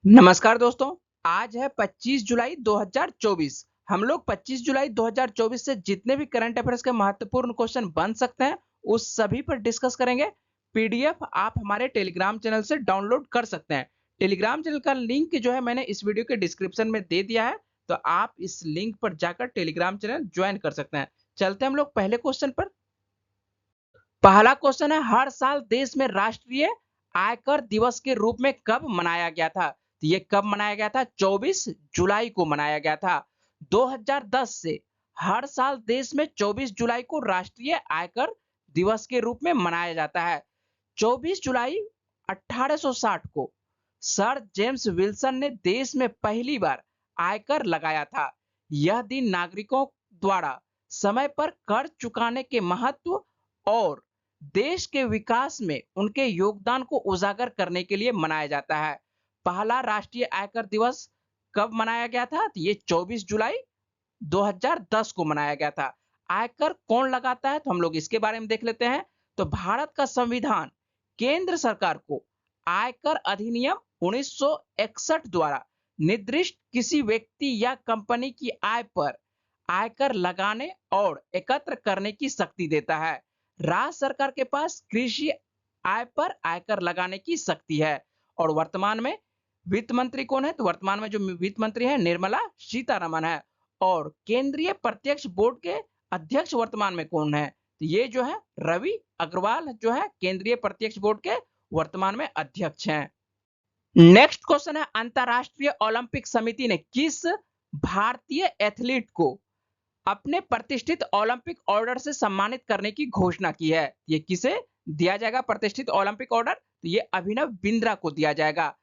नमस्कार दोस्तों। आज है 25 जुलाई 2024। हम लोग 25 जुलाई 2024 से जितने भी करंट अफेयर्स के महत्वपूर्ण क्वेश्चन बन सकते हैं उस सभी पर डिस्कस करेंगे। पीडीएफ आप हमारे टेलीग्राम चैनल से डाउनलोड कर सकते हैं। टेलीग्राम चैनल का लिंक जो है मैंने इस वीडियो के डिस्क्रिप्शन में दे दिया है, तो आप इस लिंक पर जाकर टेलीग्राम चैनल ज्वाइन कर सकते हैं। चलते हम लोग पहले क्वेश्चन पर। पहला क्वेश्चन है, हर साल देश में राष्ट्रीय आयकर दिवस के रूप में कब मनाया गया था? तो ये कब मनाया गया था? 24 जुलाई को मनाया गया था। 2010 से हर साल देश में 24 जुलाई को राष्ट्रीय आयकर दिवस के रूप में मनाया जाता है। 24 जुलाई 1860 को सर जेम्स विल्सन ने देश में पहली बार आयकर लगाया था। यह दिन नागरिकों द्वारा समय पर कर चुकाने के महत्व और देश के विकास में उनके योगदान को उजागर करने के लिए मनाया जाता है। पहला राष्ट्रीय आयकर दिवस कब मनाया गया था? तो ये 24 जुलाई 2010 को मनाया गया था। आयकर कौन लगाता है तो हम लोग इसके बारे में देख लेते हैं। तो भारत का संविधान केंद्र सरकार को आयकर अधिनियम 1961 द्वारा निर्दिष्ट किसी व्यक्ति या कंपनी की आय पर आयकर लगाने और एकत्र करने की शक्ति देता है। राज्य सरकार के पास कृषि आय पर आयकर लगाने की शक्ति है। और वर्तमान में वित्त मंत्री कौन है? तो वर्तमान में जो वित्त मंत्री है निर्मला सीतारमण है। और केंद्रीय प्रत्यक्ष बोर्ड के अध्यक्ष वर्तमान में कौन है? तो ये जो है रवि अग्रवाल जो है केंद्रीय प्रत्यक्ष बोर्ड के वर्तमान में अध्यक्ष हैं। नेक्स्ट क्वेश्चन है, अंतरराष्ट्रीय ओलंपिक समिति ने किस भारतीय एथलीट को अपने प्रतिष्ठित ओलंपिक ऑर्डर से सम्मानित करने की घोषणा की है? ये किसे दिया जाएगा प्रतिष्ठित ओलंपिक ऑर्डर? तो ये अभिनव बिंद्रा को दिया जाएगा।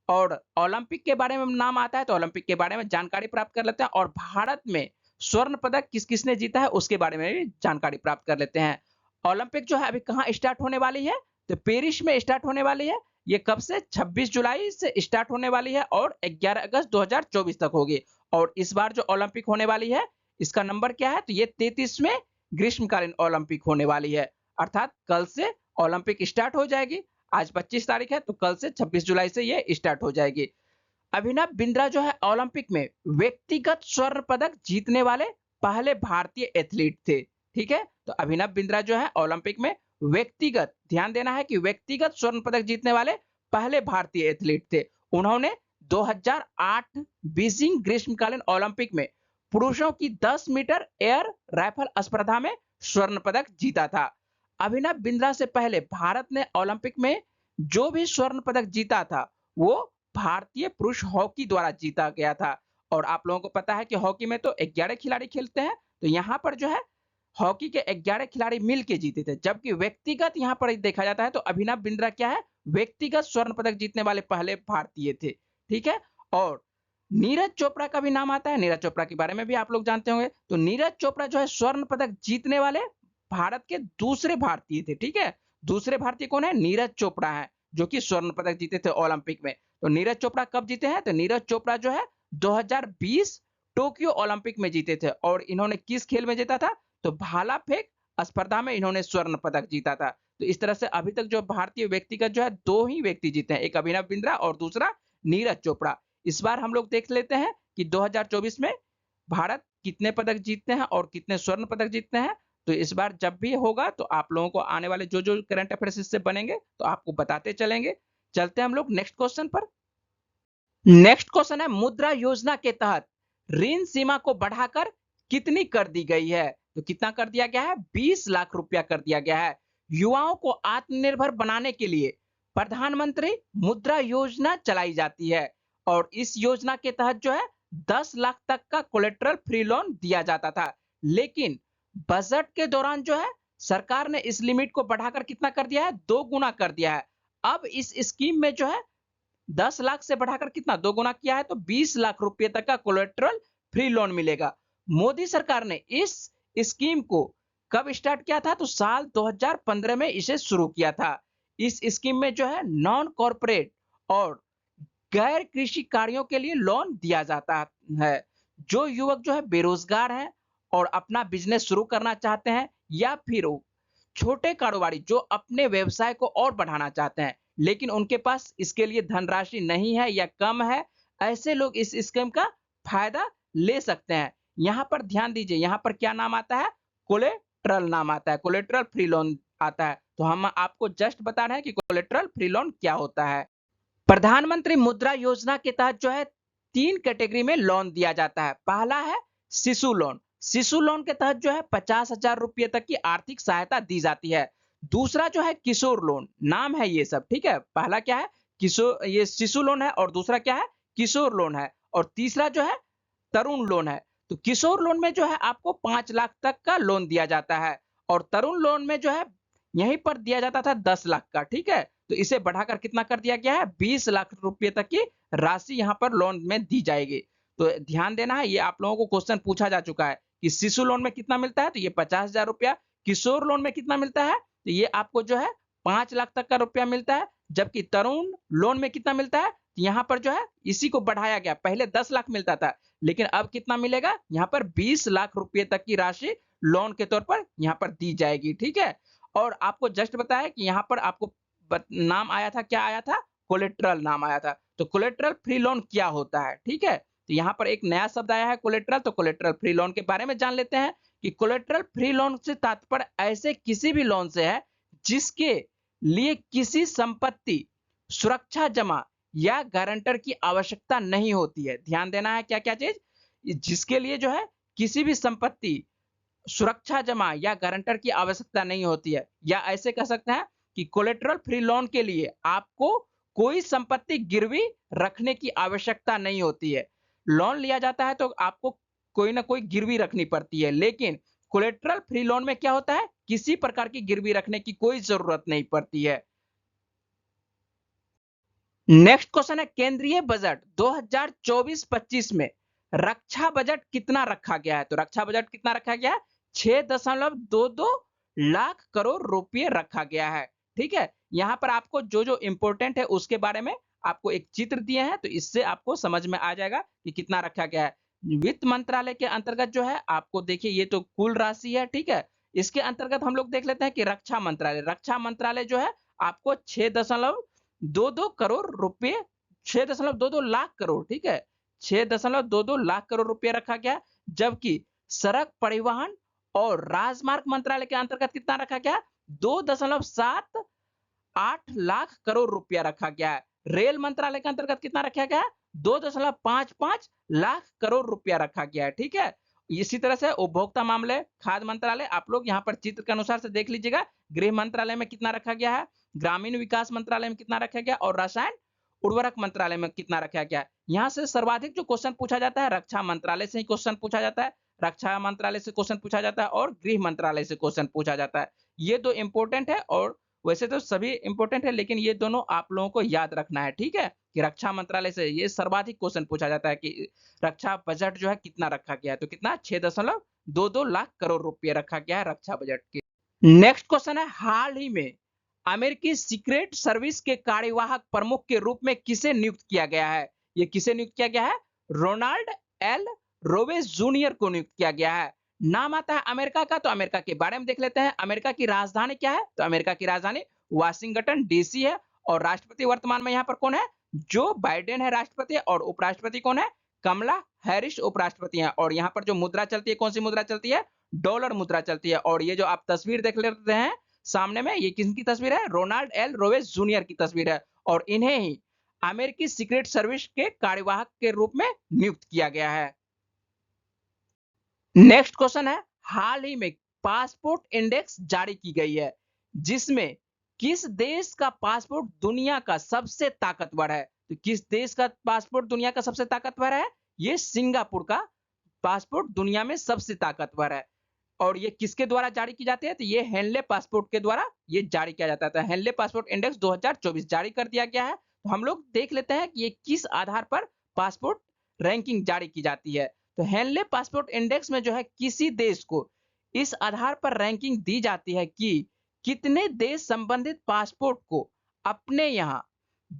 और ओलंपिक के बारे में नाम आता है तो ओलंपिक के बारे में जानकारी प्राप्त कर लेते हैं। और भारत में स्वर्ण पदक किस किसने जीता है उसके बारे में भी जानकारी प्राप्त कर लेते हैं। ओलंपिक जो है अभी कहाँ स्टार्ट होने वाली है? तो पेरिस में स्टार्ट होने वाली है। ये कब से? 26 जुलाई से स्टार्ट होने वाली है और 11 अगस्त 2024 तक होगी। और इस बार जो ओलंपिक होने वाली है इसका नंबर क्या है? तो ये 33वें ग्रीष्मकालीन ओलंपिक होने वाली है। अर्थात कल से ओलंपिक स्टार्ट हो जाएगी। आज 25 तारीख है तो कल से 26 जुलाई से ये स्टार्ट हो जाएगी। अभिनव बिंद्रा जो है ओलंपिक में व्यक्तिगत स्वर्ण पदक जीतने वाले पहले भारतीय एथलीट थे। ठीक है, तो अभिनव बिंद्रा जो है ओलंपिक में व्यक्तिगत, ध्यान देना है कि व्यक्तिगत स्वर्ण पदक जीतने वाले पहले भारतीय एथलीट थे। उन्होंने 2008 बीजिंग ग्रीष्मकालीन ओलंपिक में पुरुषों की 10 मीटर एयर राइफल स्पर्धा में स्वर्ण पदक जीता था। अभिनव बिंद्रा से पहले भारत ने ओलंपिक में जो भी स्वर्ण पदक जीता था वो भारतीय पुरुष हॉकी द्वारा जीता गया था। और आप लोगों को पता है कि हॉकी में तो 11 खिलाड़ी खेलते हैं, तो यहाँ पर जो है हॉकी के 11 खिलाड़ी मिलके जीते थे। जबकि व्यक्तिगत यहाँ पर देखा जाता है तो अभिनव बिंद्रा क्या है? व्यक्तिगत स्वर्ण पदक जीतने वाले पहले भारतीय थे। ठीक है। और नीरज चोपड़ा का भी नाम आता है। नीरज चोपड़ा के बारे में भी आप लोग जानते होंगे। तो नीरज चोपड़ा जो है स्वर्ण पदक जीतने वाले भारत के दूसरे भारतीय थे। ठीक है, दूसरे भारतीय कौन है? नीरज चोपड़ा है जो कि स्वर्ण पदक जीते थे ओलंपिक में। तो नीरज चोपड़ा कब जीते हैं? तो नीरज चोपड़ा जो है 2020 टोक्यो ओलंपिक में जीते थे। और इन्होंने किस खेल में जीता था? तो भाला फेंक स्पर्धा में इन्होंने स्वर्ण पदक जीता था। तो इस तरह से अभी तक जो भारतीय व्यक्तिगत जो है दो ही व्यक्ति जीते हैं, एक अभिनव बिंद्रा और दूसरा नीरज चोपड़ा। इस बार हम लोग देख लेते हैं कि 2024 में भारत कितने पदक जीतते हैं और कितने स्वर्ण पदक जीतते हैं। तो इस बार जब भी होगा तो आप लोगों को आने वाले जो जो करंट अफेयर्स इससे बनेंगे तो आपको बताते चलेंगे। चलते हैं हम लोग नेक्स्ट क्वेश्चन पर। नेक्स्ट क्वेश्चन है, मुद्रा योजना के तहत ऋण सीमा को बढ़ाकर कितनी कर दी गई है? तो कितना कर दिया गया है? 20 लाख रुपया कर दिया गया है। युवाओं को आत्मनिर्भर बनाने के लिए प्रधानमंत्री मुद्रा योजना चलाई जाती है। और इस योजना के तहत जो है 10 लाख तक का कोलेट्रल फ्री लोन दिया जाता था। लेकिन बजट के दौरान जो है सरकार ने इस लिमिट को बढ़ाकर कितना कर दिया है? 2 गुना कर दिया है। अब इस स्कीम में जो है 10 लाख से बढ़ाकर कितना 2 गुना किया है, तो 20 लाख रुपए तक का कोलेट्रल फ्री लोन मिलेगा। मोदी सरकार ने इस स्कीम को कब स्टार्ट किया था? तो साल 2015 में इसे शुरू किया था। इस स्कीम में जो है नॉन कॉर्पोरेट और गैर कृषि कार्यों के लिए लोन दिया जाता है। जो युवक जो है बेरोजगार हैं और अपना बिजनेस शुरू करना चाहते हैं या फिर छोटे कारोबारी जो अपने व्यवसाय को और बढ़ाना चाहते हैं, लेकिन उनके पास इसके लिए धनराशि नहीं है या कम है, ऐसे लोग इस स्कीम का फायदा ले सकते हैं। यहाँ पर ध्यान दीजिए, यहाँ पर क्या नाम आता है? कोलेट्रल नाम आता है, कोलेट्रल फ्री लोन आता है। तो हम आपको जस्ट बता रहे हैं कि कोलेट्रल फ्री लोन क्या होता है। प्रधानमंत्री मुद्रा योजना के तहत जो है 3 कैटेगरी में लोन दिया जाता है। पहला है शिशु लोन। शिशु लोन के तहत जो है 50,000 रुपये तक की आर्थिक सहायता दी जाती है। दूसरा जो है किशोर लोन, नाम है ये सब, ठीक है। पहला क्या है? किशोर, ये शिशु लोन है, और दूसरा क्या है? किशोर लोन है, और तीसरा जो है तरुण लोन है। तो किशोर लोन में जो है आपको 5 लाख तक का लोन दिया जाता है, और तरुण लोन में जो है यहीं पर दिया जाता था 10 लाख का, ठीक है। तो इसे बढ़ाकर कितना कर दिया गया है? 20 लाख रुपए तक की राशि यहाँ पर लोन में दी जाएगी। तो ध्यान देना है, ये आप लोगों को क्वेश्चन पूछा जा चुका है कि शिशु लोन में कितना मिलता है, तो ये 50,000 रुपया। किशोर लोन में कितना मिलता है, तो ये आपको जो है 5 लाख तक का रुपया मिलता है। जबकि तरुण लोन में कितना मिलता है, यहाँ पर जो है इसी को बढ़ाया गया, पहले 10 लाख मिलता था, लेकिन अब कितना मिलेगा, यहाँ पर 20 लाख रुपए तक की राशि लोन के तौर पर यहाँ पर दी जाएगी, ठीक है। और आपको जस्ट बताया कि यहाँ पर आपको नाम आया था, क्या आया था? कोलेट्रल नाम आया था। तो कोलेट्रल फ्री लोन क्या होता है, ठीक है। तो यहाँ पर एक नया शब्द आया है कोलेट्रल, तो कोलेट्रल फ्री लोन के बारे में जान लेते हैं कि कोलेट्रल फ्री लोन से तात्पर्य ऐसे किसी भी लोन से है जिसके लिए किसी संपत्ति, सुरक्षा जमा या गारंटर की आवश्यकता नहीं होती है। ध्यान देना है, क्या क्या चीज? जिसके लिए जो है किसी भी संपत्ति, सुरक्षा जमा या गारंटर की आवश्यकता नहीं होती है, या ऐसे कह सकते हैं कि कोलेटरल फ्री लोन के लिए आपको कोई संपत्ति गिरवी रखने की आवश्यकता नहीं होती है। लोन लिया जाता है तो आपको कोई ना कोई गिरवी रखनी पड़ती है, लेकिन कोलेटरल फ्री लोन में क्या होता है? किसी प्रकार की गिरवी रखने की कोई जरूरत नहीं पड़ती है। नेक्स्ट क्वेश्चन है, केंद्रीय बजट 2024-25 में रक्षा बजट कितना रखा गया है? तो रक्षा बजट कितना रखा गया है? 6.22 लाख करोड़ रुपए रखा गया है, ठीक है। यहां पर आपको जो जो इंपोर्टेंट है उसके बारे में आपको एक चित्र दिए हैं, तो इससे आपको समझ में आ जाएगा कि कितना रखा गया है। वित्त मंत्रालय के अंतर्गत जो है आपको देखिए, ये तो कुल राशि है, ठीक है। इसके अंतर्गत हम लोग देख लेते हैं कि रक्षा मंत्रालय जो है आपको 6.22 6.22 लाख करोड़, ठीक है, 6.22 लाख करोड़ रुपए रखा गया। जबकि सड़क परिवहन और राजमार्ग मंत्रालय के अंतर्गत कितना रखा गया? 2.78 लाख करोड़ रुपया रखा गया है। रेल मंत्रालय के अंतर्गत कितना रखा गया है? 2.55 लाख करोड़ रुपया रखा गया है, ठीक है। इसी तरह से उपभोक्ता मामले, खाद्य मंत्रालय, आप लोग यहाँ पर चित्र के अनुसार से देख लीजिएगा। गृह मंत्रालय में कितना रखा गया है, ग्रामीण विकास मंत्रालय में कितना रखा गया, और रसायन उर्वरक मंत्रालय में कितना रखा गया है। यहाँ से सर्वाधिक जो क्वेश्चन पूछा जाता है, रक्षा मंत्रालय से ही क्वेश्चन पूछा जाता है, रक्षा मंत्रालय से क्वेश्चन पूछा जाता है, और गृह मंत्रालय से क्वेश्चन पूछा जाता है। ये दो इंपॉर्टेंट है, और वैसे तो सभी इंपॉर्टेंट है, लेकिन ये दोनों आप लोगों को याद रखना है, ठीक है, कि रक्षा मंत्रालय से ये सर्वाधिक क्वेश्चन पूछा जाता है कि रक्षा बजट जो है कितना रखा गया है। तो कितना? 6.22 लाख करोड़ रुपए रखा गया है रक्षा बजट के। नेक्स्ट क्वेश्चन है, हाल ही में अमेरिकी सीक्रेट सर्विस के कार्यवाहक प्रमुख के रूप में किसे नियुक्त किया गया है? ये किसे नियुक्त किया गया है? रोनाल्ड एल रोवेस जूनियर को नियुक्त किया गया है। नाम आता है अमेरिका का, तो अमेरिका के बारे में देख लेते हैं। अमेरिका की राजधानी क्या है? तो अमेरिका की राजधानी वाशिंगटन डीसी है। और राष्ट्रपति वर्तमान में यहाँ पर कौन है? जो बाइडेन है राष्ट्रपति, और उपराष्ट्रपति कौन है? कमला हैरिस उपराष्ट्रपति है। और यहाँ पर जो मुद्रा चलती है, कौन सी मुद्रा चलती है? डॉलर मुद्रा चलती है। और ये जो आप तस्वीर देख लेते हैं सामने में, ये किसकी तस्वीर है? रोनाल्ड एल रोवेस जूनियर की तस्वीर है, और इन्हें ही अमेरिकी सीक्रेट सर्विस के कार्यवाहक के रूप में नियुक्त किया गया है। नेक्स्ट क्वेश्चन है, हाल ही में पासपोर्ट इंडेक्स जारी की गई है, जिसमें किस देश का पासपोर्ट दुनिया का सबसे ताकतवर है? तो किस देश का पासपोर्ट दुनिया का सबसे ताकतवर है? ये सिंगापुर का पासपोर्ट दुनिया में सबसे ताकतवर है। और ये किसके द्वारा जारी की जाती है? तो ये हेनले पासपोर्ट के द्वारा ये जारी किया जाता है। हेनले पासपोर्ट इंडेक्स 2024 जारी कर दिया गया है। तो हम लोग देख लेते हैं कि ये किस आधार पर पासपोर्ट रैंकिंग जारी की जाती है। तो हेनले पासपोर्ट इंडेक्स में जो है किसी देश को इस आधार पर रैंकिंग दी जाती है कि कितने देश संबंधित पासपोर्ट को अपने यहाँ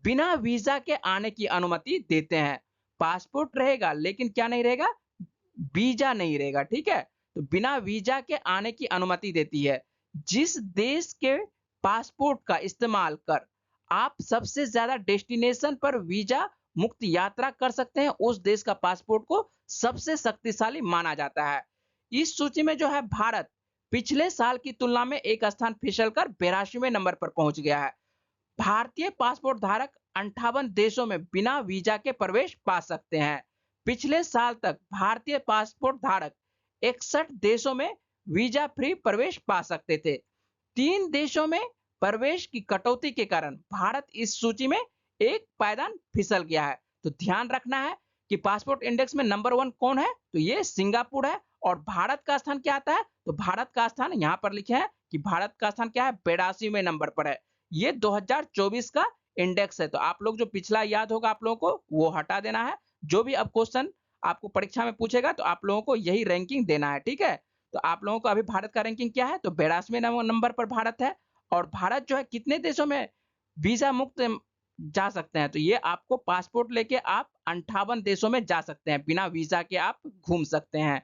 बिना वीजा के आने की अनुमति देते हैं। पासपोर्ट रहेगा, लेकिन क्या नहीं रहेगा? वीजा नहीं रहेगा, ठीक है। तो बिना वीजा के आने की अनुमति देती है। जिस देश के पासपोर्ट का इस्तेमाल कर आप सबसे ज्यादा डेस्टिनेशन पर वीजा मुक्त यात्रा कर सकते हैं, उस देश का पासपोर्ट को सबसे शक्तिशाली माना जाता है। इस सूची में जो है भारत पिछले साल की तुलना में एक स्थान फिसलकर 82वें नंबर पर पहुंच गया है। भारतीय पासपोर्ट धारक 58 देशों में बिना वीजा के प्रवेश पा सकते हैं। पिछले साल तक भारतीय पासपोर्ट धारक 61 देशों में वीजा फ्री प्रवेश पा सकते थे। 3 देशों में प्रवेश की कटौती के कारण भारत इस सूची में एक पायदान फिसल गया है। तो ध्यान रखना है कि पासपोर्ट इंडेक्स में नंबर 1 कौन है, तो ये सिंगापुर है। और भारत का स्थान क्या आता है, तो भारत का स्थान यहाँ पर लिखे हैं कि भारत का स्थान क्या है, 82वें नंबर पर है। ये 2024 का इंडेक्स है। तो आप लोग जो पिछला याद होगा आप लोगों को वो हटा देना है। जो भी अब क्वेश्चन आपको परीक्षा में पूछेगा तो आप लोगों को यही रैंकिंग देना है, ठीक है। तो आप लोगों को अभी भारत का रैंकिंग क्या है, तो 82वें नंबर पर भारत है। और भारत जो है कितने देशों में वीजा मुक्त जा सकते हैं, तो ये आपको पासपोर्ट लेके आप 58 देशों में जा सकते हैं, बिना वीजा के आप घूम सकते हैं।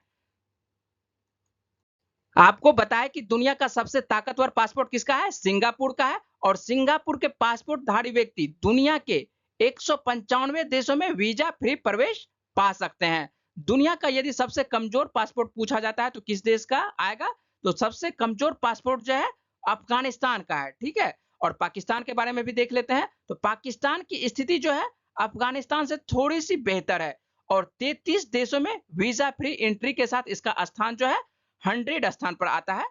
आपको बताया कि दुनिया का सबसे ताकतवर पासपोर्ट किसका है, सिंगापुर का है। और सिंगापुर के पासपोर्ट धारी व्यक्ति दुनिया के 195 देशों में वीजा फ्री प्रवेश पा सकते हैं। दुनिया का यदि सबसे कमजोर पासपोर्ट पूछा जाता है तो किस देश का आएगा, तो सबसे कमजोर पासपोर्ट जो है अफगानिस्तान का है, ठीक है। और पाकिस्तान के बारे में भी देख लेते हैं। तो पाकिस्तान की स्थिति जो है अफगानिस्तान से थोड़ी सी बेहतर है। और 33 देशों में वीजा फ्री एंट्री के साथ इसका स्थान जो है 100 स्थान पर आता है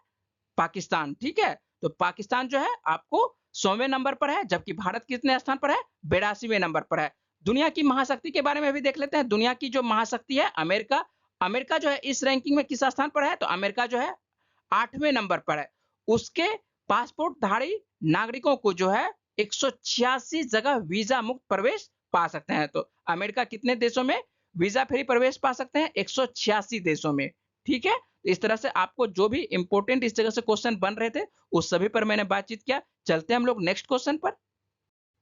पाकिस्तान, ठीक है। तो पाकिस्तान जो है आपको 100वें नंबर पर है, जबकि भारत कितने स्थान पर है, 82वें नंबर पर है। दुनिया की महाशक्ति के बारे में भी देख लेते हैं। दुनिया की जो महाशक्ति है अमेरिका, अमेरिका जो है इस रैंकिंग में किस स्थान पर है, तो अमेरिका जो है 8वें नंबर पर है। उसके पासपोर्ट धारी नागरिकों को जो है 186 जगह वीजा मुक्त प्रवेश पा सकते हैं। तो अमेरिका कितने देशों में वीजा फ्री प्रवेश पा सकते हैं, 186 देशों में, ठीक है। इस तरह से आपको जो भी इंपॉर्टेंट इस जगह से क्वेश्चन बन रहे थे उस सभी पर मैंने बातचीत किया। चलते हैं हम लोग नेक्स्ट क्वेश्चन पर।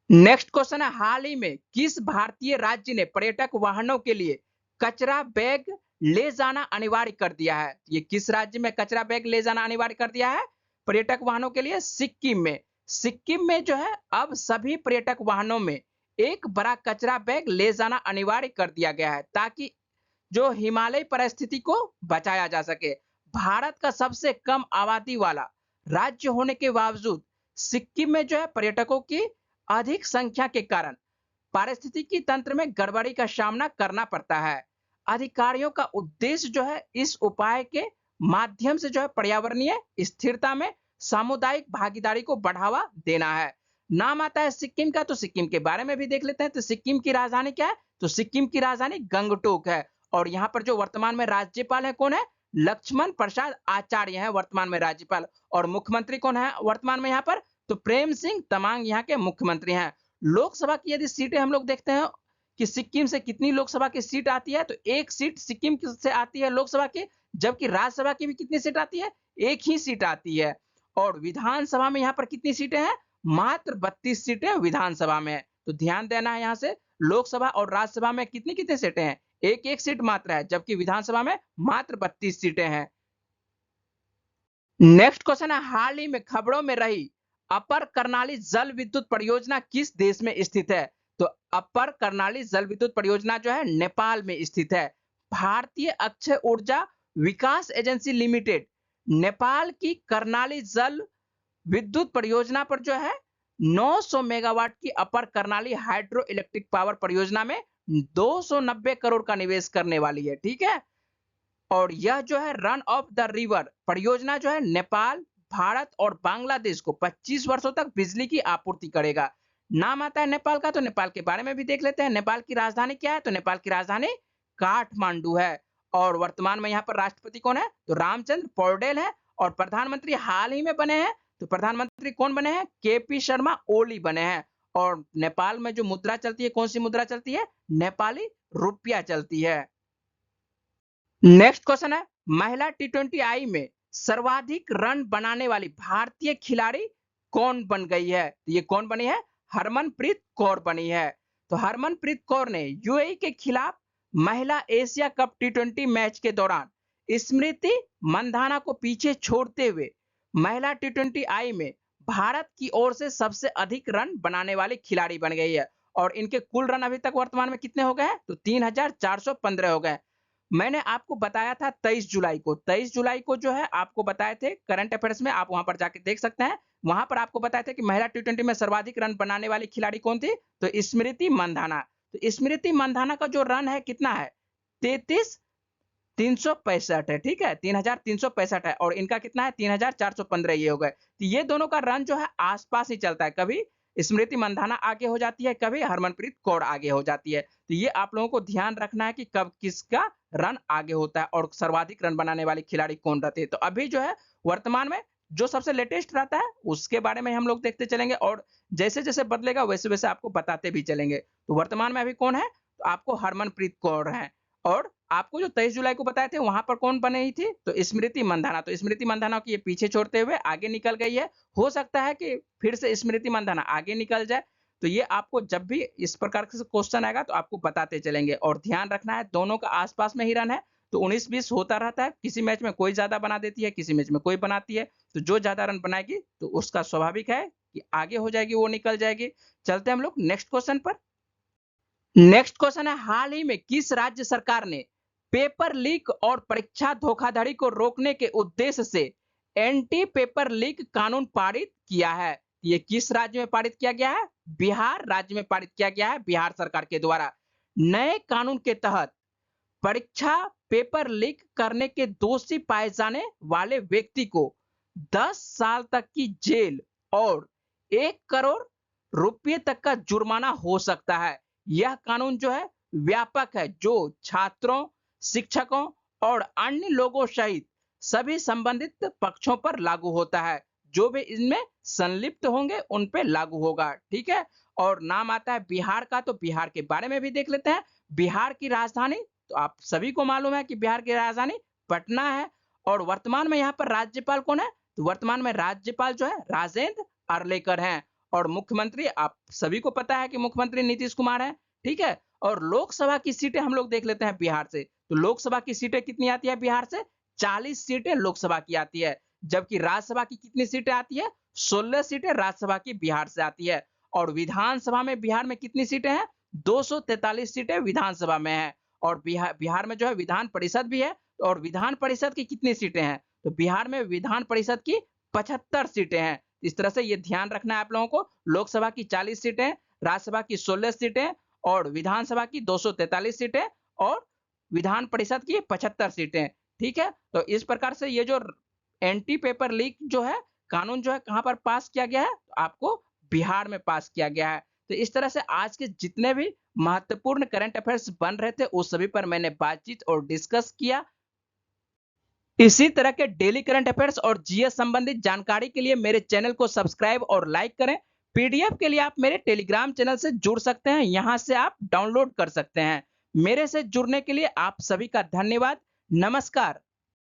नेक्स्ट क्वेश्चन है, हाल ही में किस भारतीय राज्य ने पर्यटक वाहनों के लिए कचरा बैग ले जाना अनिवार्य कर दिया है। ये किस राज्य में कचरा बैग ले जाना अनिवार्य कर दिया है पर्यटक वाहनों के लिए, सिक्किम में। सिक्किम में जो है अब सभी पर्यटक वाहनों में एक बड़ा कचरा बैग ले जाना अनिवार्य कर दिया गया है, ताकि जो हिमालय परिस्थिति को बचाया जा सके। भारत का सबसे कम आबादी वाला राज्य होने के बावजूद सिक्किम में जो है पर्यटकों की अधिक संख्या के कारण पारिस्थितिकी तंत्र में गड़बड़ी का सामना करना पड़ता है। अधिकारियों का उद्देश्य जो है इस उपाय के माध्यम से जो है पर्यावरणीय स्थिरता में सामुदायिक भागीदारी को बढ़ावा देना है। नाम आता है सिक्किम का, तो सिक्किम के बारे में भी देख लेते हैं। तो सिक्किम की राजधानी क्या है, तो सिक्किम की राजधानी गंगटोक है। और यहाँ पर जो वर्तमान में राज्यपाल है कौन है, लक्ष्मण प्रसाद आचार्य है वर्तमान में राज्यपाल। और मुख्यमंत्री कौन है वर्तमान में यहाँ पर, तो प्रेम सिंह तमांग यहाँ के मुख्यमंत्री हैं। लोकसभा की यदि सीटें हम लोग देखते हैं कि सिक्किम से कितनी लोकसभा की सीट आती है, तो एक सीट सिक्किम से आती है लोकसभा की, जबकि राज्यसभा की भी कितनी सीट आती है, एक ही सीट आती है। और विधानसभा में यहाँ पर कितनी सीटें हैं, मात्र 32 सीटें विधानसभा में है। तो ध्यान देना है यहाँ से, लोकसभा और राज्यसभा में कितनी कितनी सीटें हैं, एक एक सीट मात्र है, जबकि विधानसभा में मात्र 32 सीटें हैं। नेक्स्ट क्वेश्चन है, हाल ही में खबरों में रही अपर कर्णाली जल विद्युत परियोजना किस देश में स्थित है। तो अपर कर्णाली जल विद्युत परियोजना जो है नेपाल में स्थित है। भारतीय अक्षय ऊर्जा विकास एजेंसी लिमिटेड नेपाल की कर्णाली जल विद्युत परियोजना पर जो है 900 मेगावाट की अपर कर्णाली हाइड्रो इलेक्ट्रिक पावर परियोजना में 290 करोड़ का निवेश करने वाली है, ठीक है। और यह जो है रन ऑफ द रिवर परियोजना जो है नेपाल, भारत और बांग्लादेश को 25 वर्षों तक बिजली की आपूर्ति करेगा। नाम आता है नेपाल का, तो नेपाल के बारे में भी देख लेते हैं। नेपाल की राजधानी क्या है, तो नेपाल की राजधानी काठमांडू है। और वर्तमान में यहाँ पर राष्ट्रपति कौन है, तो रामचंद्र पौडेल है। और प्रधानमंत्री हाल ही में बने हैं, तो प्रधानमंत्री कौन बने हैं, केपी शर्मा ओली बने हैं। और नेपाल में जो मुद्रा चलती है, कौन सी मुद्रा चलती है, नेपाली रुपया चलती है। नेक्स्ट क्वेश्चन है, महिला T20I में सर्वाधिक रन बनाने वाली भारतीय खिलाड़ी कौन बन गई है। ये कौन बनी है, हरमनप्रीत कौर बनी है। तो हरमनप्रीत कौर ने यूएई के खिलाफ महिला एशिया कप T20 मैच के दौरान स्मृति मंधाना को पीछे छोड़ते हुए महिला T20I में भारत की ओर से सबसे अधिक रन बनाने वाली खिलाड़ी बन गई है। और इनके कुल रन अभी तक वर्तमान में कितने हो गए हैं? तो 3,415 हो गए। मैंने आपको बताया था 23 जुलाई को जो है आपको बताए थे करंट अफेयर्स में, आप वहां पर जाके देख सकते हैं। वहां पर आपको बताए थे कि महिला टी20 में सर्वाधिक रन बनाने वाली खिलाड़ी कौन थी? तो स्मृति मंधाना। तो स्मृति मंधाना का जो रन है कितना है? 33,365 है। ठीक है, 3,365 है। और इनका कितना है? 3,415 ये हो गए। तो ये दोनों का रन जो है आसपास ही चलता है, कभी स्मृति मंधाना आगे हो जाती है, कभी हरमनप्रीत कौर आगे हो जाती है। तो ये आप लोगों को ध्यान रखना है कि कब किसका रन आगे होता है और सर्वाधिक रन बनाने वाली खिलाड़ी कौन रहती है। तो अभी जो है वर्तमान में जो सबसे लेटेस्ट रहता है उसके बारे में हम लोग देखते चलेंगे, और जैसे जैसे बदलेगा वैसे वैसे आपको बताते भी चलेंगे। तो वर्तमान में अभी कौन है? तो आपको हरमनप्रीत कौर है। और आपको जो 23 जुलाई को बताए थे वहां पर कौन बनी थी? तो स्मृति मंधाना। तो स्मृति मंधाना को ये पीछे छोड़ते हुए आगे निकल गई है। हो सकता है कि फिर से स्मृति मंधाना आगे निकल जाए। तो ये आपको जब भी इस प्रकार से क्वेश्चन आएगा तो आपको बताते चलेंगे, और ध्यान रखना है दोनों का आसपास में ही रन है। तो 19-20 होता रहता है, किसी मैच में कोई ज्यादा बना देती है, किसी मैच में कोई बनाती है। तो जो ज्यादा रन बनाएगी तो उसका स्वाभाविक है कि आगे हो जाएगी, वो निकल जाएगी। चलते हम लोग नेक्स्ट क्वेश्चन पर। नेक्स्ट क्वेश्चन है, हाल ही में किस राज्य सरकार ने पेपर लीक और परीक्षा धोखाधड़ी को रोकने के उद्देश्य से एंटी पेपर लीक कानून पारित किया है? ये किस राज्य में पारित किया गया है? बिहार राज्य में पारित किया गया है, बिहार सरकार के द्वारा। नए कानून के तहत परीक्षा पेपर लीक करने के दोषी पाए जाने वाले व्यक्ति को 10 साल तक की जेल और 1 करोड़ रुपए तक का जुर्माना हो सकता है। यह कानून जो है व्यापक है, जो छात्रों, शिक्षकों और अन्य लोगों सहित सभी संबंधित पक्षों पर लागू होता है। जो भी इसमें संलिप्त होंगे उन पे लागू होगा। ठीक है, और नाम आता है बिहार का, तो बिहार के बारे में भी देख लेते हैं। बिहार की राजधानी, तो आप सभी को मालूम है कि बिहार की राजधानी पटना है। और वर्तमान में यहाँ पर राज्यपाल कौन है? तो वर्तमान में राज्यपाल जो है राजेंद्र अर्लेकर हैं। और मुख्यमंत्री आप सभी को पता है कि मुख्यमंत्री नीतीश कुमार है। ठीक है, और लोकसभा की सीटें हम लोग देख लेते हैं बिहार से। तो लोकसभा की सीटें कितनी आती है बिहार से? 40 सीटें लोकसभा की आती है। जबकि राज्यसभा की कितनी सीटें आती है? 16 सीटें राज्यसभा की बिहार से आती है। और विधानसभा में बिहार में कितनी सीटें हैं? 243 सीटें विधानसभा में है। और बिहार में जो है विधान परिषद भी है। और विधान परिषद की कितनी सीटें हैं? तो बिहार में विधान परिषद की 75 सीटें हैं। इस तरह से ये ध्यान रखना है आप लोगों को। लोकसभा की 40 सीटें, राज्यसभा की 16 सीटें, और विधानसभा की 243 सीटें, और विधान परिषद की 75 सीटें। ठीक है, तो इस प्रकार से ये जो एंटी पेपर लीक जो है कानून जो है कहां पर पास किया गया है? तो आपको बिहार में पास किया गया है। तो इस तरह से आज के जितने भी महत्वपूर्ण करंट अफेयर्स बन रहे थे उस सभी पर मैंने बातचीत और डिस्कस किया। इसी तरह के डेली करंट अफेयर्स और जीएस संबंधित जानकारी के लिए मेरे चैनल को सब्सक्राइब और लाइक करें। पीडीएफ के लिए आप मेरे टेलीग्राम चैनल से जुड़ सकते हैं, यहां से आप डाउनलोड कर सकते हैं। मेरे से जुड़ने के लिए आप सभी का धन्यवाद। नमस्कार।